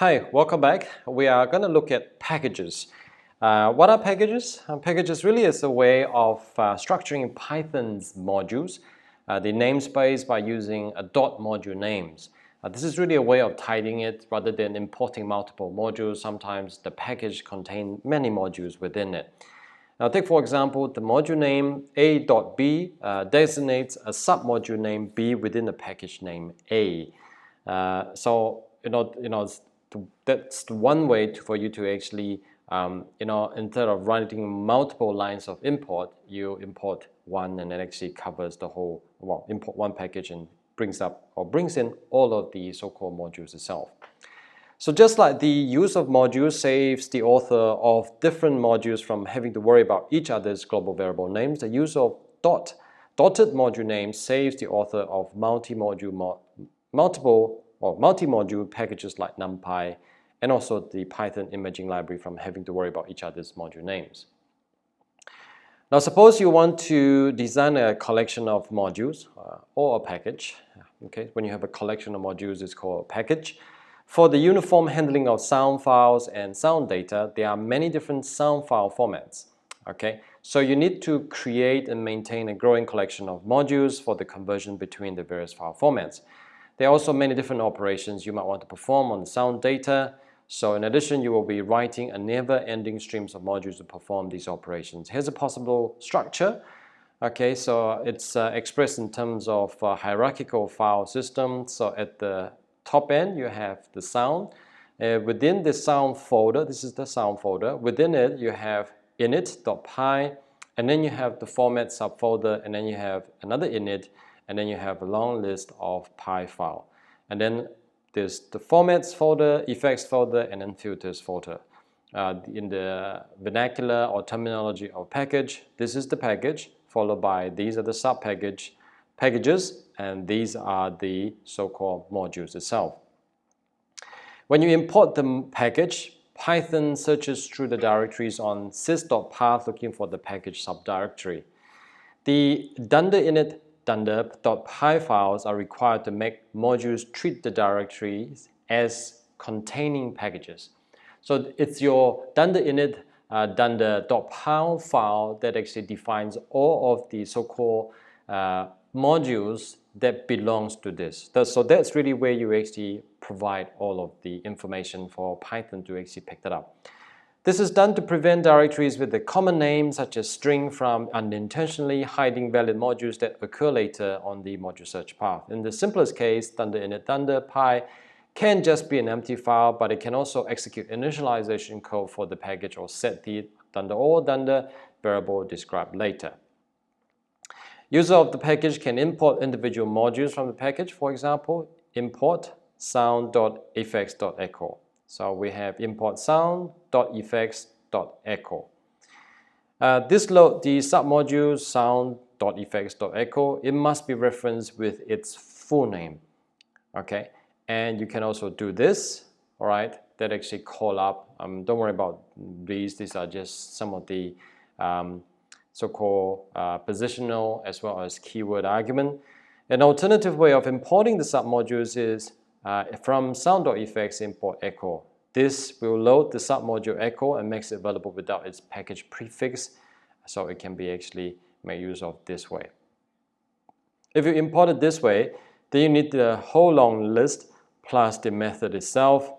Hi, welcome back. We are going to look at packages. What are packages? Packages really is a way of structuring Python's modules, the namespace by using a dot module names. This is really a way of tidying it rather than importing multiple modules. Sometimes the package contains many modules within it. Now take for example the module name a.b designates a submodule name b within the package name a. That's one way for you to actually instead of writing multiple lines of import, you import one and it actually covers the whole, import one package and brings in all of the so-called modules itself. So just like the use of modules saves the author of different modules from having to worry about each other's global variable names, the use of dotted module names saves the author of multi-module packages like NumPy and also the Python imaging library from having to worry about each other's module names. Now suppose you want to design a collection of modules or a package. Okay, when you have a collection of modules, it's called a package. For the uniform handling of sound files and sound data, there are many different sound file formats. Okay, so you need to create and maintain a growing collection of modules for the conversion between the various file formats. There are also many different operations you might want to perform on the sound data. So in addition, you will be writing a never-ending streams of modules to perform these operations. Here's a possible structure. Okay, so it's expressed in terms of hierarchical file system. So at the top end, you have the sound. Within the sound folder, this is the sound folder. Within it, you have init.py, and then you have the format subfolder, and then you have another init, and then you have a long list of py file. And then there's the formats folder, effects folder, and then filters folder. In the vernacular or terminology of package, this is the package, followed by these are the packages, and these are the so-called modules itself. When you import the package, Python searches through the directories on sys.path looking for the package subdirectory. The dunder init dunder.py files are required to make modules treat the directories as containing packages. So it's your dunder init dunder.py file that actually defines all of the so-called modules that belongs to this. So that's really where you actually provide all of the information for Python to actually pick that up. This is done to prevent directories with a common name such as string from unintentionally hiding valid modules that occur later on the module search path. In the simplest case, dunder init dunder.py can just be an empty file, but it can also execute initialization code for the package or set the dunder or dunder variable described later. User of the package can import individual modules from the package. For example, import sound.effects.echo. So we have import sound.effects.echo. This load the submodule sound.effects.echo. It must be referenced with its full name. Okay, and you can also do this. All right, that actually call up. Don't worry about these. These are just some of the so-called positional as well as keyword argument. An alternative way of importing the submodules is from sound.effects import echo. This will load the submodule echo and makes it available without its package prefix, so it can be actually made use of this way. If you import it this way, then you need the whole long list plus the method itself.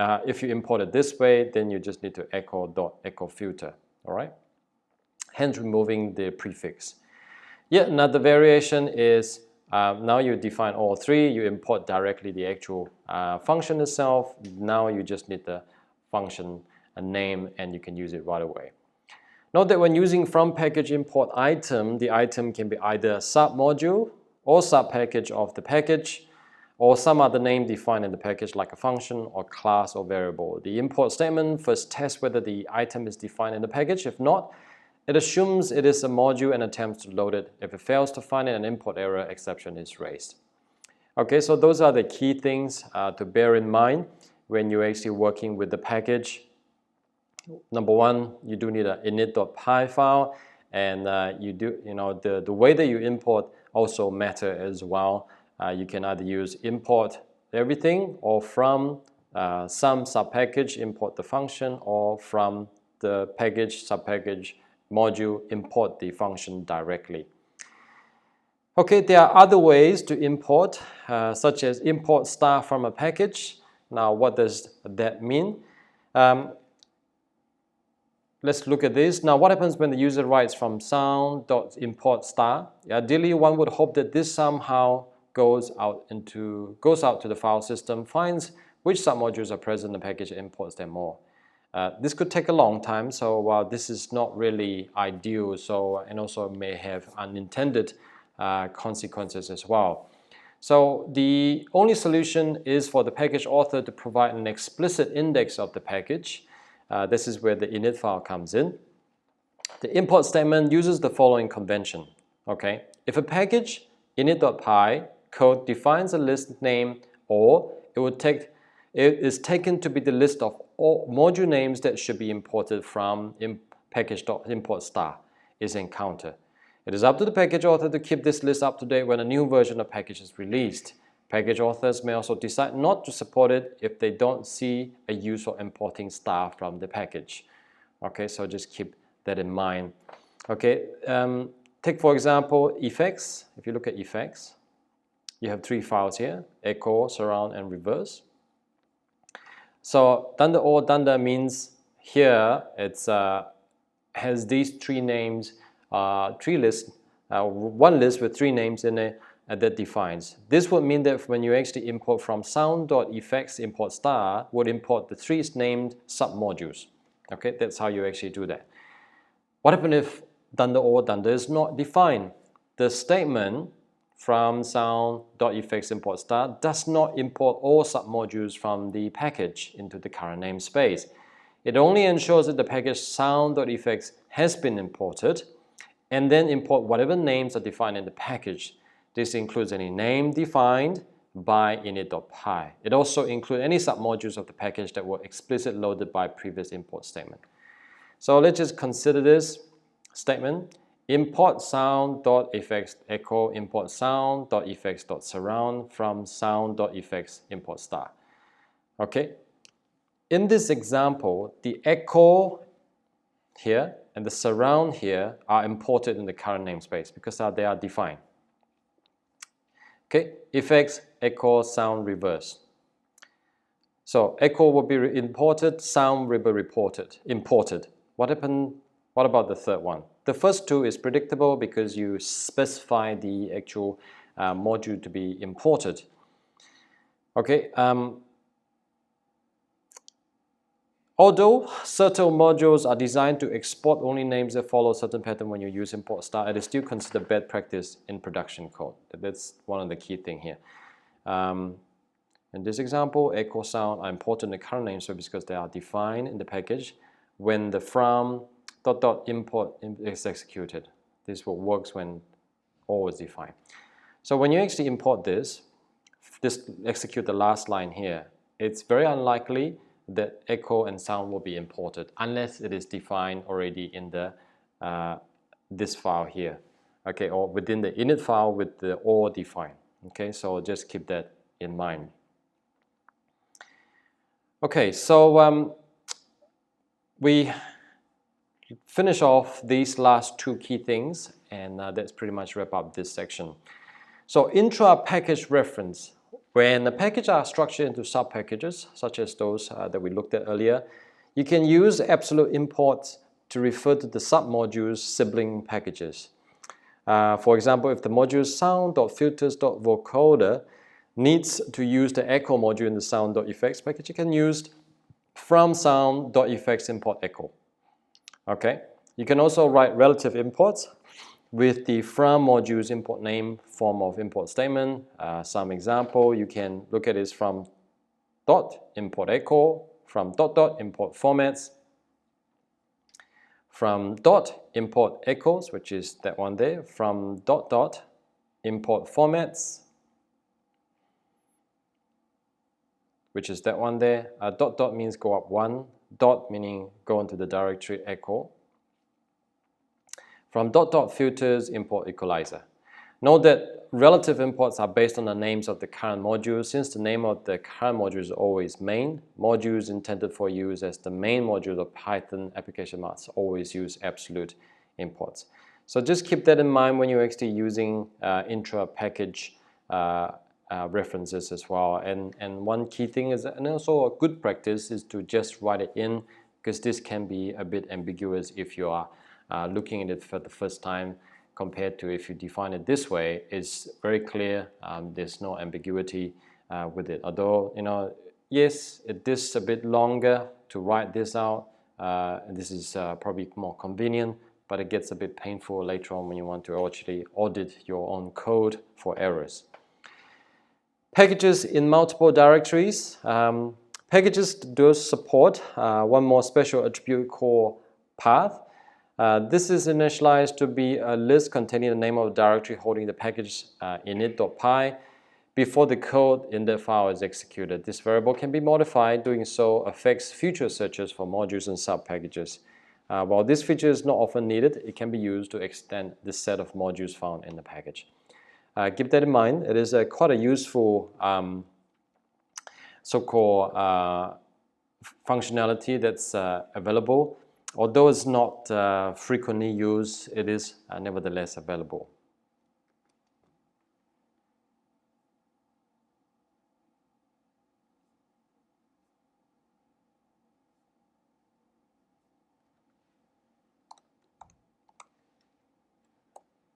If you import it this way, then you just need to echo filter, all right? Hence removing the prefix. Yet another variation is now you define all three, you import directly the actual function itself. Now you just need the function name and you can use it right away. Note that when using from package import item, the item can be either a submodule or subpackage of the package or some other name defined in the package like a function or class or variable. The import statement first tests whether the item is defined in the package. If not, it assumes it is a module and attempts to load it. If it fails to find it, an import error exception is raised. Okay, so those are the key things to bear in mind when you're actually working with the package. Number one, you do need an init.py file, and the way that you import also matter as well. You can either use import everything or from some subpackage import the function, or from the package subpackage module import the function directly. Okay, there are other ways to import, such as import star from a package. Now, what does that mean? Let's look at this. Now, what happens when the user writes from sound.import star? Ideally, one would hope that this somehow goes out to the file system, finds which submodules are present in the package, and imports them all. This could take a long time, so this is not really ideal. And also may have unintended consequences as well. So the only solution is for the package author to provide an explicit index of the package. This is where the init file comes in. The import statement uses the following convention. Okay, if a package init.py code defines a list name, or it is taken to be the list of all module names that should be imported from package.import star is encountered. It is up to the package author to keep this list up to date when a new version of package is released. Package authors may also decide not to support it if they don't see a use for importing star from the package. Okay, so just keep that in mind. Okay, take for example effects. If you look at effects, you have 3 files here: echo, surround, and reverse. So dunder or dunder means here it's has these 3 names, 3 lists, 1 list with 3 names in it that defines. This would mean that when you actually import from sound.effects import star, would import the 3 named submodules. Okay, that's how you actually do that. What happens if dunder or dunder is not defined? The statement from sound.effects import star does not import all submodules from the package into the current namespace. It only ensures that the package sound.effects has been imported, and then import whatever names are defined in the package. This includes any name defined by init.py. It also includes any submodules of the package that were explicitly loaded by previous import statement. So let's just consider this statement. Import sound.effects echo import sound.effects.surround from sound.effects import star. Okay. In this example, the echo here and the surround here are imported in the current namespace because they are defined. Okay, effects, echo, sound, reverse. So echo will be imported, sound will be imported. What about the third one? The first 2 is predictable because you specify the actual module to be imported. Okay. Although certain modules are designed to export only names that follow a certain pattern when you use import star, it is still considered bad practice in production code. That's one of the key things here. In this example, echo, sound are imported in the current namespace because they are defined in the package when the from ... import is executed. This will works when all is defined. So when you actually import this execute the last line here, it's very unlikely that echo and sound will be imported unless it is defined already in the this file here, okay, or within the init file with the or defined. Okay, so just keep that in mind. Okay, so we finish off these last 2 key things, and that's pretty much wrap up this section. So intra-package reference. When the packages are structured into subpackages, such as those that we looked at earlier, you can use absolute imports to refer to the submodules sibling packages. For example, if the module sound.filters.vocoder needs to use the echo module in the sound.effects package, you can use from sound.effects import echo. Okay, you can also write relative imports with the from modules import name form of import statement. Some example you can look at is from dot import echo, from dot import formats, from dot import echoes, which is that one there, from dot import formats, which is that one there. Dot means go up 1, dot meaning go into the directory echo. From dot filters import equalizer. Note that relative imports are based on the names of the current module. Since the name of the current module is always main, modules intended for use as the main module of Python application must always use absolute imports. So just keep that in mind when you're actually using intra-package references as well. And one key thing is, and also a good practice, is to just write it in, because this can be a bit ambiguous if you are looking at it for the first time, compared to if you define it this way. It's very clear. There's no ambiguity with it. Although, yes, it is a bit longer to write this out. This is probably more convenient, but it gets a bit painful later on when you want to actually audit your own code for errors. Packages in multiple directories. Packages do support one more special attribute called path. This is initialized to be a list containing the name of the directory holding the package init.py before the code in the file is executed. This variable can be modified. Doing so affects future searches for modules and sub-packages. While this feature is not often needed, it can be used to extend the set of modules found in the package. Keep that in mind. It is quite a useful so-called functionality that's available. Although it's not frequently used, it is nevertheless available.